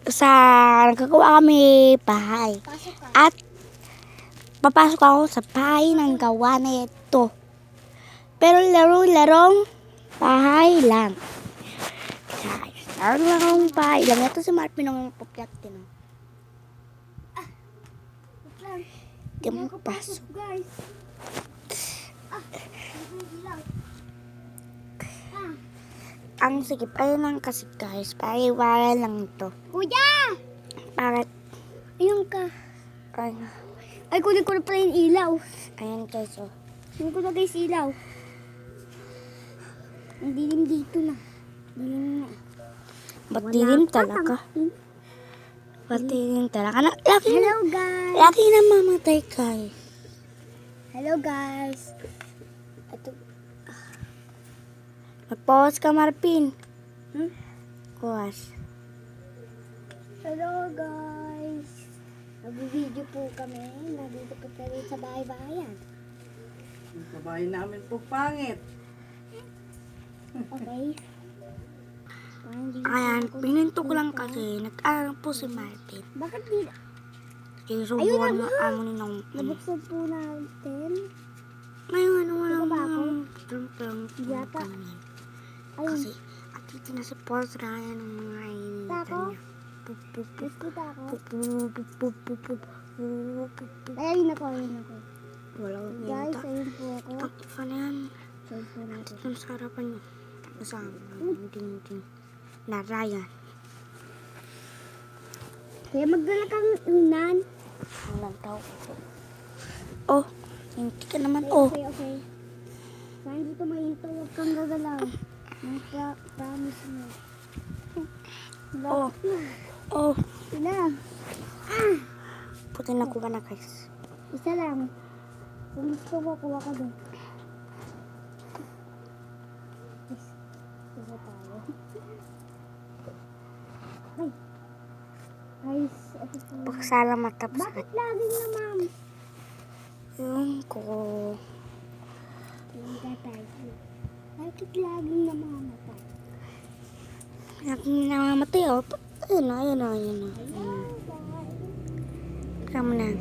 nagkagawa kami bahay. At papasok ako sa bahay ng gawa na ito. Pero laro-larong bahay lang. Larong bahay lang. Ito si Marvin ang papiat din. Di mo pasok. Ang sigip, ayun lang kasi guys, paiwala lang ito. Kuya! Bakit? Ayun ka. Ayun. Ay, kunin ko na pala yung ilaw. Ayan guys, oh. Kunin ko na guys ilaw. Ang dilim dito na. Dilim na. Ba't dilim talaga? Ba't dilim talaga? Hello guys! Laki na mamatay guys. Hello guys! Ito. Mag-pause ka, Marvin. Pause. Hello guys! Nag-video po kami. Nandito po kami sa bahay-bahayan. Ang kabahay namin po pangit. Okay. Ayan, pininto ko lang kasi nag-aaral po si Marvin. Bakit di? Kaya subuhan mo amonin ng... Nabuksan po natin. Ngayon, wala Ito ba ako? Yata. Ayun. Kasi, at dito na si Paul Ryan ng mga initan Tako? niya. Pup, pup, pup, Gusto ako. pup, pup, pup, pup, pup, pup, pup. Ayun ako, ayun ako. Walang Guys, initan. ayun po ako. Ang iba na yan. Ayun po natin. Dito sa harapan niyo. Kasama. Ding. Na Ryan. Kaya magdala kang unan. Walang tao. Oh, hindi ka naman. Oh, Okay. Saan dito mahinto, huwag kang gagalaw. Promise mo. oh, oh. Ina, Puti na kuha na guys. isa lang. Kung gusto mo, kuha ka doon. Isa tayo. Ay. Guys, ito po. Pagsalamat tapos Bakit laging na, ma'am? yung ko. Yung tatay. Bakit laging namamatay? Laging namamatay oh. Ayun na. Kama na.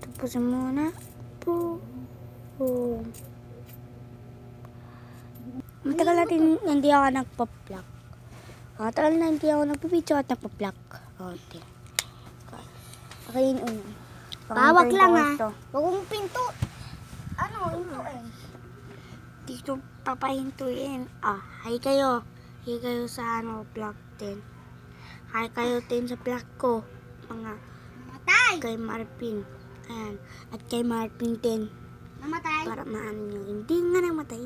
Tapusin muna. Boom. Matagal natin hindi ako nagpa-vlog. Matagal na hindi ako nagpa-video at nagpa-vlog. Okay. Okay, yun una. Pawag lang Huwag mong pinto. Ano, ito eh. Dito papahintuin. Hi kayo. Hi kayo sa vlog din. Hi kayo din sa vlog ko. Mga Namatay! kay Marvin. Ayan. At kay Marvin din. Namatay? Para maano nyo. Hindi nga namatay.